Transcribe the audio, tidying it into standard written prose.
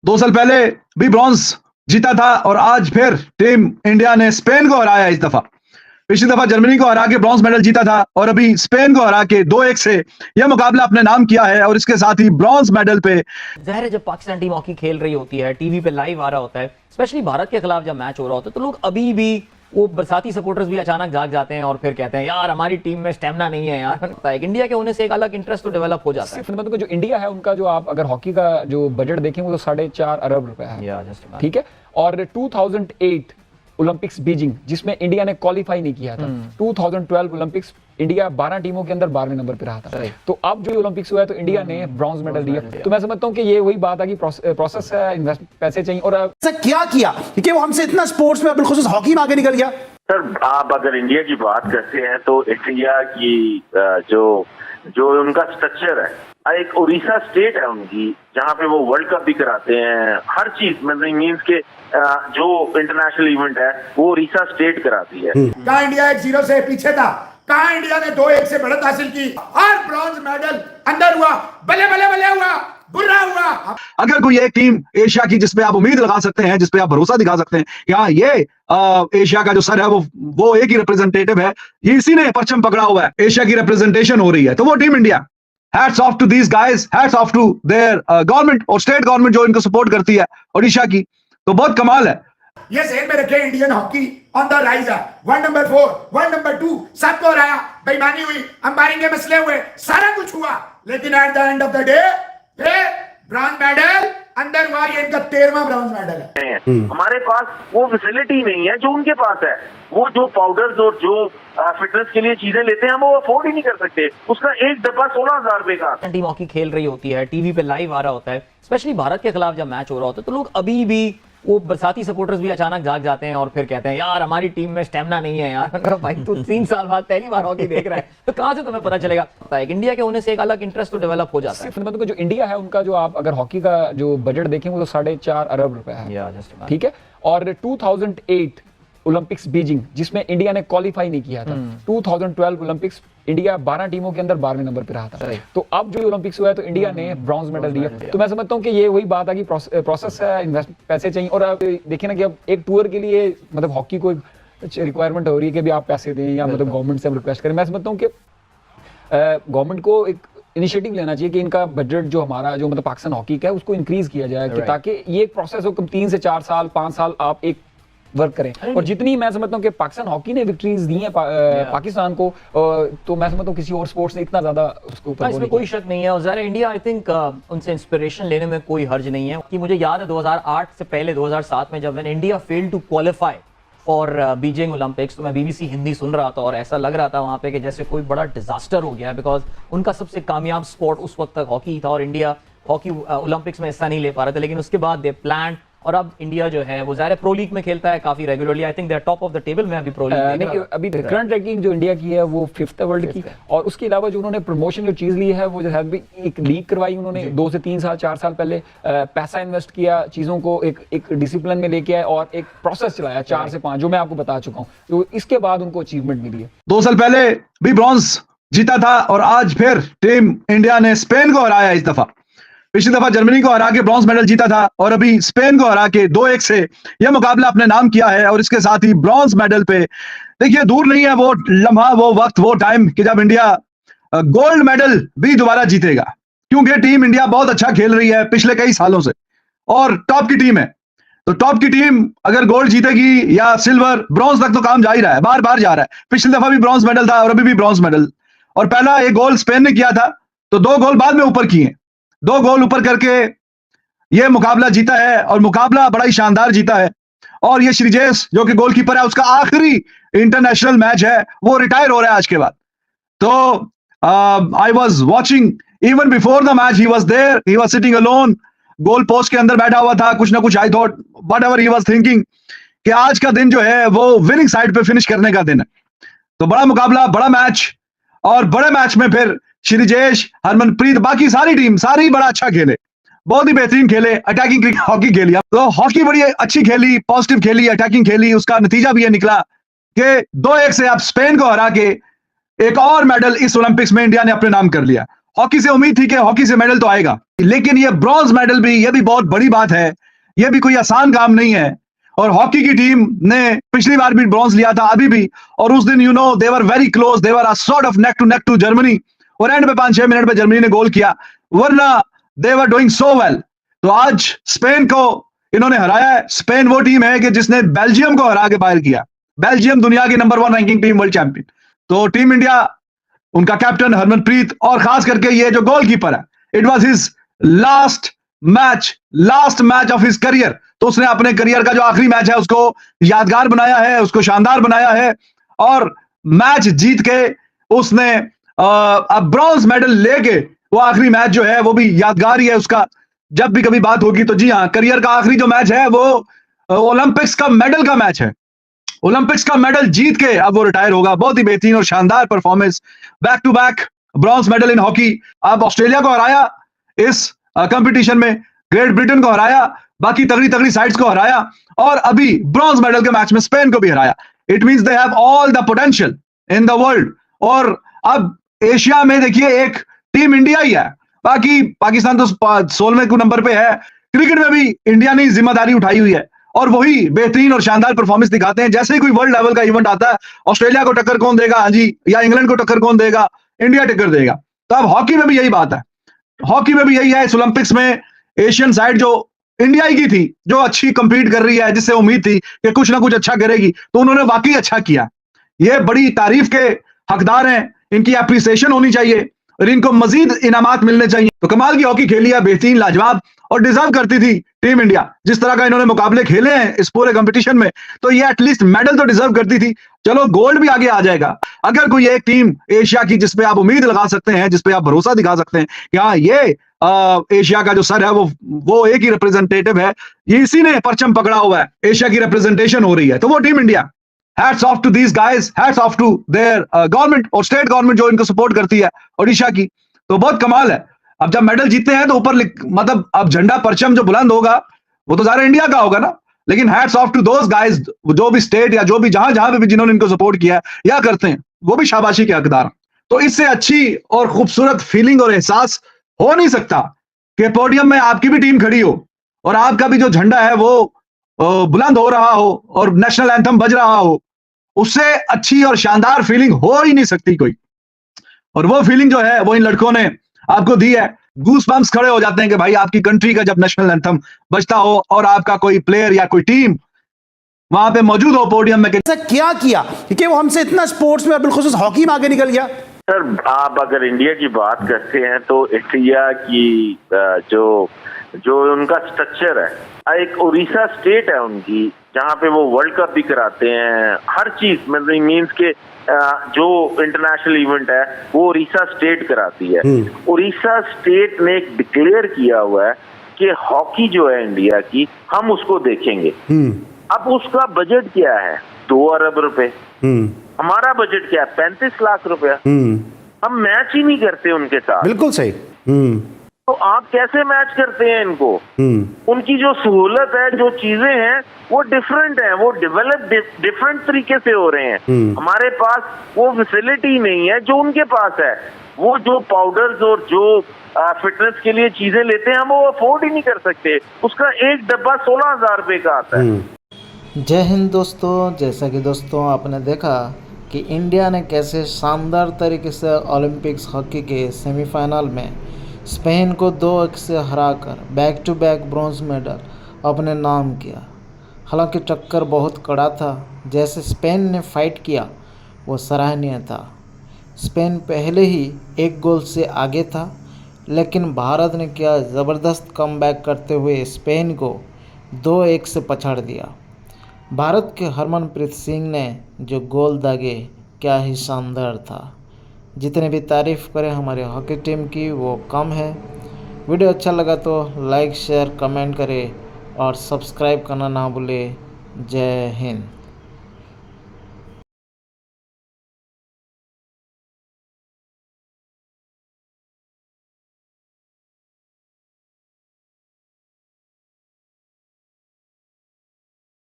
2 साल पहले भी ब्रॉन्ज जीता था और आज फिर टीम इंडिया ने स्पेन को हराया। इस दफा पिछली दफा जर्मनी को हरा के ब्रॉन्ज मेडल जीता था और अभी स्पेन को हरा के 2-1 से यह मुकाबला अपने नाम किया है और इसके साथ ही ब्रॉन्ज मेडल पे ज़ाहिर है जब पाकिस्तान टीम हॉकी खेल रही होती है, टीवी पे लाइव आ रहा होता है, स्पेशली भारत के खिलाफ जब मैच हो रहा होता है, तो लोग अभी भी वो बरसाती सपोर्टर्स भी अचानक जाग जाते हैं और फिर कहते हैं यार हमारी टीम में स्टेमिना नहीं है यार। इंडिया के होने से एक अलग इंटरेस्ट तो डेवलप हो जाता है। मतलब जो इंडिया है उनका जो आप अगर हॉकी का जो बजट देखें वो तो 4.5 अरब रुपए है, ठीक है। और 2008 ओलंपिक्स बीजिंग जिसमें इंडिया ने क्वालिफाई नहीं किया था, 2012 ओलंपिक्स इंडिया 12 टीमों के अंदर 12वें नंबर पे रहा था। तो अब जो ओलंपिक्स हुआ है तो इंडिया ने ब्रॉन्ज मेडल दिया। तो मैं समझता हूँ कि ये वही बात है कि प्रोसेस है, इन्वेस्ट पैसे चाहिए। और ऐसा क्या किया कि वो हमसे इतना स्पोर्ट्स में बिलखुसूस हॉकी में आगे निकल गया? सर आप अगर इंडिया की बात करते हैं तो इंडिया की जो उनका स्ट्रक्चर है, एक उड़ीसा स्टेट है उनकी, जहाँ पे वो वर्ल्ड कप भी कराते हैं, हर चीज मतलब मीन्स के जो इंटरनेशनल इवेंट है वो उड़ीसा स्टेट कराती है। कहाँ इंडिया 1-0 से पीछे था, कहाँ इंडिया ने 2-1 से बढ़त हासिल की और ब्रॉन्ज मेडल अंदर हुआ, बल्ले बल्ले बल्ले हुआ, बुरा हुआ। अगर कोई एक टीम एशिया की जिसपे आप उम्मीद लगा सकते हैं, जिसपे आप भरोसा दिखा सकते हैं कि हाँ ये एशिया का जो सर है वो एक ही रिप्रेजेंटेटिव है, ये इसी ने परचम पकड़ा हुआ है, एशिया की रिप्रेजेंटेशन हो रही है, तो वो team India. Hats off to these guys, hats off to their government और स्टेट गवर्नमेंट जो इनको सपोर्ट करती है ओडिशा की, तो बहुत कमाल है। ये सेल में रखे Indian hockey on the rise है। वर्ल्ड नंबर 4, वर्ल्ड नंबर 2 सबको हराया, बेईमानी हुई, अंपायरिंग के मसले हुए, सारा कुछ हुआ, लेकिन at the end of the day bronze medal अंदर हुआ। ये इनका 13वां ब्रॉन्ज मेडल है। हमारे पास वो फैसिलिटी नहीं है जो उनके पास है। वो जो पाउडर्स और जो फिटनेस के लिए चीजें लेते हैं हम वो अफोर्ड ही नहीं कर सकते। उसका एक डब्बा 16,000 रुपए का। टीम हॉकी खेल रही होती है, टीवी पे लाइव आ रहा होता है, स्पेशली भारत के खिलाफ जब मैच हो रहा होता है, तो लोग अभी भी वो बरसाती सपोर्टर्स भी अचानक जाग जाते हैं और फिर कहते हैं यार हमारी टीम में स्टेमिना नहीं है यार। भाई तू 3 साल बाद पहली बार हॉकी देख रहा है तो कहां से तुम्हें पता चलेगा? इंडिया के होने से एक अलग इंटरेस्ट तो डेवलप हो जाता है। मतलब जो इंडिया है उनका जो आप अगर हॉकी का जो बजट देखें वो तो 4.5 अरब रुपए है, ठीक है। और 2008 ओलंपिक्स बीजिंग जिसमें इंडिया ने क्वालिफाई नहीं किया था, 2012 ओलंपिक्स इंडिया 12 टीमों के अंदर 12वें नंबर पे रहा था। तो अब जो ओलंपिक्स हुआ है तो इंडिया ने ब्रॉन्ज मेडल दिया। तो मैं समझता हूँ कि ये वही बात है कि प्रोसेस है, इन्वेस्ट पैसे चाहिए। और देखिए ना कि अब एक टूर के लिए मतलब हॉकी को रिक्वायरमेंट हो रही है कि भी आप पैसे दें या मतलब गवर्नमेंट से हम रिक्वेस्ट करें। मैं समझता हूँ कि गवर्नमेंट को एक इनिशिएटिव लेना चाहिए कि इनका बजट जो हमारा जो मतलब पाकिस्तान हॉकी का है उसको इंक्रीज किया जाए कि ताकि ये एक प्रोसेस हो, 3 से 4 साल 5 साल आप एक वर्क करें। और जितनी मैं समझता हूँ कि पाकिस्तान हॉकी ने विक्ट्रीज दी हैं पाकिस्तान को, तो मैं समझता हूँ किसी और स्पोर्ट्स ने इतना ज्यादा उसके ऊपर इसमें कोई शक नहीं है। और ज़रा इंडिया आई थिंक उनसे इंस्पिरेशन लेने में कोई हर्ज नहीं है कि मुझे याद है 2008 से पहले 2007 में जब India failed to qualify for Beijing Olympics, तो मैं बीबीसी हिंदी सुन रहा था और ऐसा लग रहा था वहां पे कि जैसे कोई बड़ा डिजास्टर हो गया, बिकॉज उनका सबसे कामयाब स्पोर्ट उस वक्त तक हॉकी था और इंडिया हॉकी ओलंपिक्स में हिस्सा नहीं ले पा रहे थे। लेकिन उसके बाद दे प्लान और अब इंडिया जो है वो ज़ाहिर प्रो लीग में खेलता है काफी regularly. I think they are top of the table में अभी प्रो लीग नहीं, अभी करंट रैंकिंग जो इंडिया की है वो 5th वर्ल्ड की। और उसके अलावा जो उन्होंने प्रमोशन जो चीज ली है वो जो है एक लीग करवाई उन्होंने 2 से 3 साल 4 साल पहले, पैसा इन्वेस्ट किया, चीजों को एक डिसिप्लिन में लेके आए और एक प्रोसेस चलाया 4 से 5 जो मैं आपको बता चुका हूँ। तो इसके बाद उनको अचीवमेंट मिली है। 2 साल पहले भी ब्रॉन्ज जीता था और आज फिर टीम इंडिया ने स्पेन को हराया। इस दफा पिछली दफा जर्मनी को हरा के ब्रॉन्ज मेडल जीता था और अभी स्पेन को हरा के 2-1 से यह मुकाबला अपने नाम किया है और इसके साथ ही ब्रॉन्ज मेडल पे देखिए दूर नहीं है वो लम्हा, वो वक्त, वो टाइम कि जब इंडिया गोल्ड मेडल भी दोबारा जीतेगा, क्योंकि टीम इंडिया बहुत अच्छा खेल रही है पिछले कई सालों से और टॉप की टीम है। तो टॉप की टीम अगर गोल्ड जीतेगी या सिल्वर, ब्रॉन्ज तक तो काम जा ही रहा है, बार बार जा रहा है। पिछली दफा भी ब्रॉन्ज मेडल था और अभी भी ब्रॉन्ज मेडल, और पहला एक गोल स्पेन ने किया था तो 2 गोल बाद में ऊपर किए, 2 गोल ऊपर करके यह मुकाबला जीता है और मुकाबला बड़ा ही शानदार जीता है। और ये श्रीजेश जो कि गोलकीपर है उसका आखिरी इंटरनेशनल मैच है, वो रिटायर हो रहा है आज के बाद। तो I was watching even before the match, he was there, he was sitting alone, goal post के अंदर बैठा हुआ था, कुछ ना कुछ I thought whatever he was thinking कि आज का दिन जो है वो विनिंग साइड पे फिनिश करने का दिन है। तो बड़ा मुकाबला, बड़ा मैच, और बड़े मैच में फिर श्रीजेश, हरमनप्रीत, बाकी सारी टीम सारी बड़ा अच्छा खेले, बहुत ही बेहतरीन खेले, अटैकिंग हॉकी खेली। तो हॉकी बड़ी अच्छी खेली, पॉजिटिव खेली, अटैकिंग खेली। उसका नतीजा भी ये निकला कि 2-1 से आप स्पेन को हरा के एक और मेडल इस ओलंपिक्स में इंडिया ने अपने नाम कर लिया। हॉकी से उम्मीद थी कि हॉकी से मेडल तो आएगा, लेकिन ये ब्रॉन्ज मेडल भी, ये भी बहुत बड़ी बात है, ये भी कोई आसान काम नहीं है। और हॉकी की टीम ने पिछली बार भी ब्रॉन्ज लिया था, अभी भी, और उस दिन they were very close, they were sort of neck to Germany, और एंड में 5-6 मिनट में जर्मनी ने गोल किया, वरना दे वर डूइंग सो वेल। तो आज स्पेन को इन्होंने हराया है। स्पेन वो टीम है कि जिसने बेल्जियम को हरा के बाहर किया। बेल्जियम दुनिया की number 1 ranking team, world champion. तो टीम इंडिया, उनका कैप्टन हरमनप्रीत, और खास करके ये जो गोलकीपर है, it was his last match of his career. तो उसने अपने करियर का जो आखिरी मैच है उसको यादगार बनाया है, उसको शानदार बनाया है, और मैच जीत के उसने अब ब्रॉन्ज मेडल लेके वो आखिरी मैच जो है वो भी यादगार ही है उसका। जब भी कभी बात होगी तो जी हाँ, करियर का आखिरी जो मैच है वो ओलंपिक्स का मेडल का मैच है। ओलंपिक्स का मेडल जीत के अब वो रिटायर होगा। बहुत ही बेहतरीन और शानदार performance, back to back bronze medal in hockey. अब ऑस्ट्रेलिया को हराया इस कंपटीशन में, ग्रेट ब्रिटेन को हराया, बाकी तगड़ी साइड्स को हराया, और अभी ब्रॉन्ज मेडल के मैच में स्पेन को भी हराया। It means they have all the potential in the world. और अब एशिया में देखिए एक टीम इंडिया ही है, बाकी पाकिस्तान तो 16वें नंबर पे है। क्रिकेट में भी इंडिया ने जिम्मेदारी उठाई हुई है, और वही बेहतरीन और शानदार परफॉर्मेंस दिखाते हैं। जैसे ही कोई वर्ल्ड लेवल का इवेंट आता है, ऑस्ट्रेलिया को टक्कर कौन देगा, हाँ जी, या इंग्लैंड को टक्कर कौन देगा, इंडिया टक्कर देगा। तो अब हॉकी में भी यही बात है, हॉकी में भी यही है। इस ओलंपिक्स में एशियन साइड जो इंडिया की थी, जो अच्छी कंपीट कर रही है, जिससे उम्मीद थी कि कुछ ना कुछ अच्छा करेगी, तो उन्होंने वाकई अच्छा किया। ये बड़ी तारीफ के हकदार हैं, इनकी एप्रिसिएशन होनी चाहिए और इनको मजीद इनामात मिलने चाहिए। तो कमाल की हॉकी खेली है, बेहतरीन, लाजवाब, और डिजर्व करती थी टीम इंडिया। जिस तरह का इन्होंने मुकाबले खेले हैं इस पूरे कंपटीशन में, तो ये एटलीस्ट मेडल तो डिजर्व करती थी। चलो गोल्ड भी आगे आ जाएगा। अगर कोई एक टीम एशिया की जिसपे आप उम्मीद लगा सकते हैं, जिसपे आप भरोसा दिखा सकते हैं कि हाँ ये एशिया का जो सर है वो एक ही रिप्रेजेंटेटिव है, ये इसी ने परचम पकड़ा हुआ है, एशिया की रिप्रेजेंटेशन हो रही है, तो वो team India. Hats off to these guys, hats off to their government और स्टेट गवर्नमेंट जो इनको सपोर्ट करती है ओडिशा की। तो बहुत कमाल है। अब जब मेडल जीतते हैं तो ऊपर मतलब अब झंडा परचम जो बुलंद होगा वो तो सारा इंडिया का होगा ना। लेकिन hats off to those guys, जो भी स्टेट या जो भी जहां पे भी जिन्होंने इनको सपोर्ट किया है या करते हैं, वो भी शाबाशी के हकदार। तो इससे अच्छी और खूबसूरत फीलिंग और एहसास हो नहीं सकता कि पोडियम में आपकी भी टीम खड़ी हो और आपका भी जो झंडा है वो बुलंद हो रहा हो और नेशनल एंथम बज रहा हो। उससे अच्छी और शानदार फीलिंग हो ही नहीं सकती कोई। और वो फीलिंग जो है वो इन लड़कों ने आपको दी है। गूस बम्स खड़े हो जाते हैं कि भाई आपकी कंट्री का जब नेशनल एंथम बजता हो और आपका कोई प्लेयर या कोई टीम वहां पे मौजूद हो पोडियम में। ऐसा क्या किया कि वो हमसे इतना स्पोर्ट्स में बिलखुसूस हॉकी में आगे निकल गया? सर, आप अगर इंडिया की बात करते हैं तो इंडिया की जो उनका स्ट्रक्चर है, एक उड़ीसा स्टेट है उनकी, जहाँ पे वो वर्ल्ड कप भी कराते हैं, हर चीज मतलब मीन्स के जो इंटरनेशनल इवेंट है वो उड़ीसा स्टेट कराती है। उड़ीसा स्टेट ने एक डिक्लेयर किया हुआ है कि हॉकी जो है इंडिया की, हम उसको देखेंगे। अब उसका बजट क्या है? 2 अरब रुपए। हमारा बजट क्या है? 35 लाख रुपया। हम मैच ही नहीं करते उनके साथ। बिल्कुल सही। तो आप कैसे मैच करते हैं इनको? उनकी जो सहूलत है, जो चीजें हैं वो डिफरेंट है, वो डेवलप डिफरेंट तरीके से हो रहे हैं। हमारे पास वो फैसिलिटी नहीं है जो उनके पास है। वो जो पाउडर्स और जो फिटनेस के लिए चीजें लेते हैं हम वो अफोर्ड ही नहीं कर सकते। उसका एक डब्बा 16,000 रुपए का आता है। जय हिंद दोस्तों। जैसा कि दोस्तों आपने देखा कि इंडिया ने कैसे शानदार तरीके से ओलंपिक्स हॉकी के सेमीफाइनल में स्पेन को 2-1 से हराकर back to back bronze medal अपने नाम किया। हालांकि टक्कर बहुत कड़ा था। जैसे स्पेन ने फाइट किया वो सराहनीय था। स्पेन पहले ही 1 गोल से आगे था, लेकिन भारत ने क्या ज़बरदस्त कमबैक करते हुए स्पेन को 2-1 से पछाड़ दिया। भारत के हरमनप्रीत सिंह ने जो गोल दागे क्या ही शानदार था। जितने भी तारीफ़ करें हमारे हॉकी टीम की वो कम है। वीडियो अच्छा लगा तो लाइक शेयर कमेंट करें और सब्सक्राइब करना ना भूलें। जय हिंद।